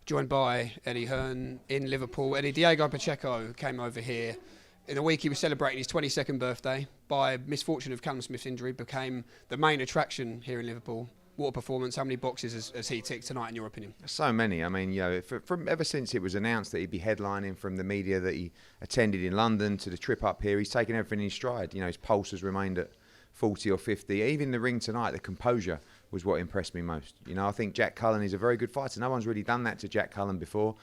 Joined by Eddie Hearn in Liverpool. Eddie, Diego Pacheco came over here. In the week he was celebrating his 22nd birthday. By misfortune of Callum Smith's injury, became the main attraction here in Liverpool. What a performance. How many boxes has he ticked tonight, in your opinion? So many. I mean, from ever since it was announced that he'd be headlining, from the media that he attended in London to the trip up here, he's taken everything in stride. His pulse has remained at 40 or 50. Even the ring tonight, the composure was what impressed me most. I think Jack Cullen is a very good fighter. No one's really done that to Jack Cullen before.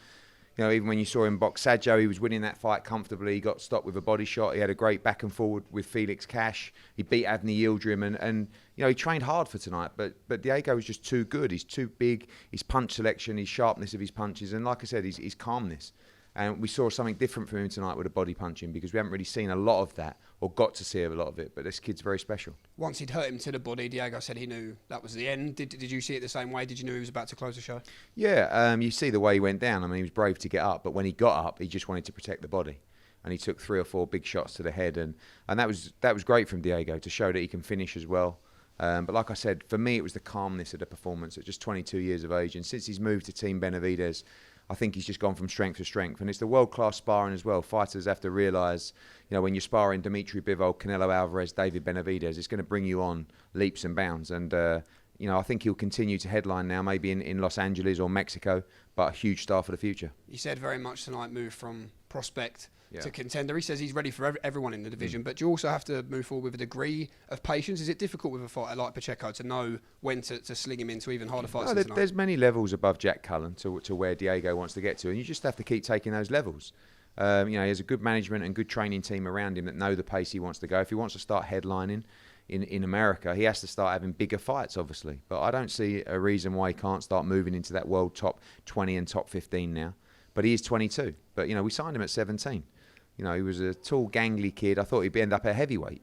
Even when you saw him box Sajo, he was winning that fight comfortably. He got stopped with a body shot. He had a great back and forward with Felix Cash. He beat Avni Yildirim and he trained hard for tonight. But Diego was just too good. He's too big. His punch selection, his sharpness of his punches, and like I said, his calmness. And we saw something different from him tonight with a body punching, because we haven't really seen a lot of that, or got to see a lot of it. But this kid's very special. Once he'd hurt him to the body, Diego said he knew that was the end. Did you see it the same way? Did you know he was about to close the show? Yeah, you see the way he went down. I mean, he was brave to get up, but when he got up, he just wanted to protect the body. And he took 3 or 4 big shots to the head. And that was great from Diego, to show that he can finish as well. But like I said, for me, it was the calmness of the performance at just 22 years of age. And since he's moved to Team Benavidez, I think he's just gone from strength to strength. And it's the world-class sparring as well. Fighters have to realise, when you're sparring Dimitri Bivol, Canelo Alvarez, David Benavidez, it's going to bring you on leaps and bounds. And, I think he'll continue to headline now, maybe in Los Angeles or Mexico, but a huge star for the future. He said very much tonight, move from prospect to contender. He says he's ready for everyone in the division, but you also have to move forward with a degree of patience. Is it difficult with a fighter like Pacheco to know when to sling him into even harder fights? There's many levels above Jack Cullen to where Diego wants to get to, and you just have to keep taking those levels. He has a good management and good training team around him that know the pace he wants to go. If he wants to start headlining in America, he has to start having bigger fights, obviously. But I don't see a reason why he can't start moving into that world top 20 and top 15 now. But he is 22. But, we signed him at 17. He was a tall, gangly kid. I thought he'd end up at heavyweight,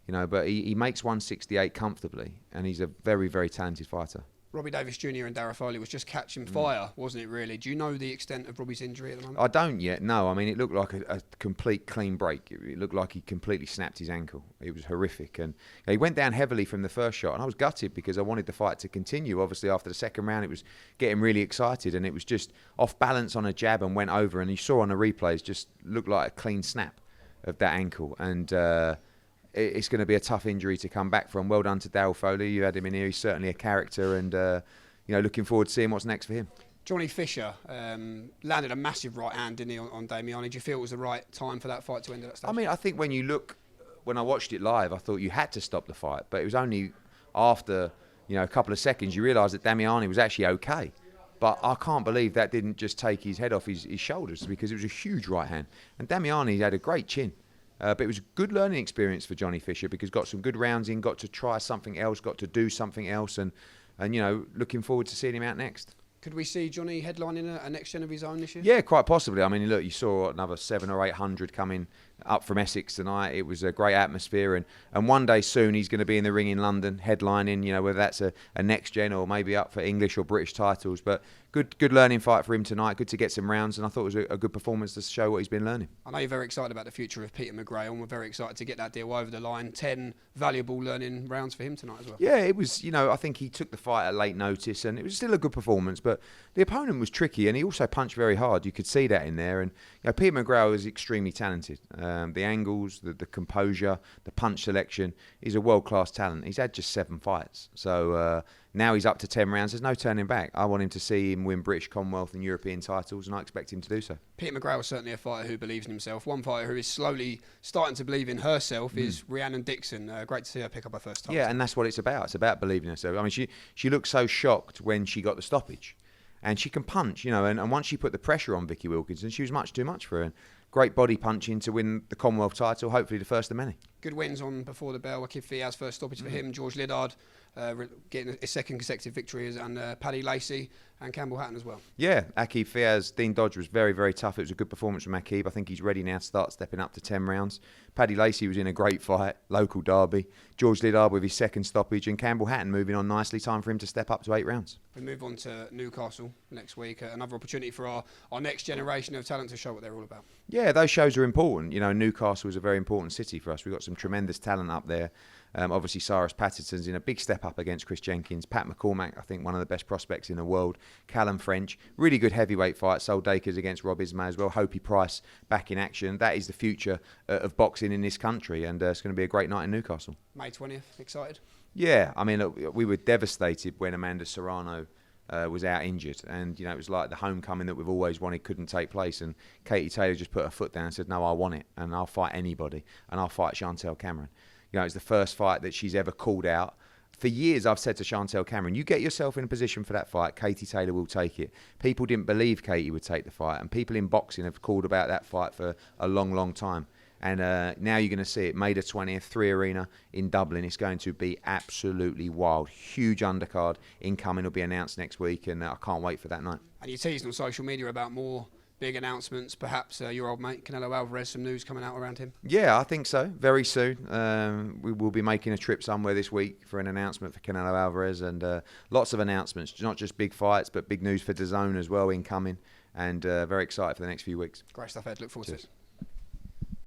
but he makes 168 comfortably, and he's a very, very talented fighter. Robbie Davis Jr. and Darragh Foley was just catching fire, wasn't it, really? Do you know the extent of Robbie's injury at the moment? I don't yet, no. I mean, it looked like a complete clean break. It looked like he completely snapped his ankle. It was horrific. And he went down heavily from the first shot, and I was gutted because I wanted the fight to continue. Obviously, after the second round, it was getting really excited, and it was just off balance on a jab and went over. And you saw on the replays, just looked like a clean snap of that ankle. And it's going to be a tough injury to come back from. Well done to Darragh Foley. You had him in here. He's certainly a character, and looking forward to seeing what's next for him. Johnny Fisher landed a massive right hand, didn't he, on Damiani? Did you feel it was the right time for that fight to end at that stage? I mean, I think when I watched it live, I thought you had to stop the fight, but it was only after a couple of seconds you realise that Damiani was actually okay. But I can't believe that didn't just take his head off his shoulders, because it was a huge right hand. And Damiani had a great chin. But it was a good learning experience for Johnny Fisher, because got some good rounds in, got to try something else, got to do something else, and looking forward to seeing him out next. Could we see Johnny headlining a next gen of his own this year? Yeah, quite possibly. I mean, look, you saw another 700 or 800 coming up from Essex tonight. It was a great atmosphere, and one day soon he's going to be in the ring in London, headlining, whether that's a next gen or maybe up for English or British titles. But good learning fight for him tonight. Good to get some rounds, and I thought it was a good performance to show what he's been learning. I know you're very excited about the future of Peter McGrail, and we're very excited to get that deal over the line. 10 valuable learning rounds for him tonight as well. Yeah, it was, I think he took the fight at late notice, and it was still a good performance, but the opponent was tricky, and he also punched very hard. You could see that in there, and Peter McGrail is extremely talented. The angles, the composure, the punch selection, he's a world-class talent. He's had just 7 fights, so now he's up to 10 rounds. There's no turning back. I want him to see him win British, Commonwealth and European titles, and I expect him to do so. Peter McGrail is certainly a fighter who believes in himself. One fighter who is slowly starting to believe in herself is Rhiannon Dixon. Great to see her pick up her first title. Yeah, and that's what it's about. It's about believing in herself. I mean, she looked so shocked when she got the stoppage. And she can punch, and once she put the pressure on Vicky Wilkinson, she was much too much for her. And great body punching to win the Commonwealth title, hopefully the first of many. Good wins on before the bell. Aqib Fiaz, first stoppage for him. George Liddard getting his second consecutive victory, and Paddy Lacey and Campbell Hatton as well. Yeah, Aqib Fiaz, Dean Dodge was very, very tough. It was a good performance from Aqib. I think he's ready now to start stepping up to 10 rounds. Paddy Lacey was in a great fight, local derby. George Liddard with his second stoppage, and Campbell Hatton moving on nicely. Time for him to step up to 8 rounds. We move on to Newcastle next week. Another opportunity for our next generation of talent to show what they're all about. Yeah, Yeah, those shows are important. You know, Newcastle is a very important city for us. We've got some tremendous talent up there. Obviously, Cyrus Patterson's in a big step up against Chris Jenkins. Pat McCormack, I think, one of the best prospects in the world. Callum French, really good heavyweight fight. Sol Dakers against Robbies may as well. Hopey Price back in action. That is the future of boxing in this country, and it's going to be a great night in Newcastle. May 20th, excited? Yeah, I mean, look, we were devastated when Amanda Serrano was out injured, and it was like the homecoming that we've always wanted couldn't take place, and Katie Taylor just put her foot down and said, no, I want it, and I'll fight anybody, and I'll fight Chantel Cameron. It's the first fight that she's ever called out. For years, I've said to Chantel Cameron, you get yourself in a position for that fight, Katie Taylor will take it. People didn't believe Katie would take the fight, and people in boxing have called about that fight for a long, long time. And now you're going to see it, May the 20th, 3 Arena in Dublin. It's going to be absolutely wild. Huge undercard incoming will be announced next week, and I can't wait for that night. And you're teasing on social media about more big announcements, perhaps your old mate Canelo Alvarez, some news coming out around him? Yeah, I think so. Very soon. We will be making a trip somewhere this week for an announcement for Canelo Alvarez, and lots of announcements, not just big fights, but big news for DAZN as well incoming, and very excited for the next few weeks. Great stuff, Ed. Look forward to it.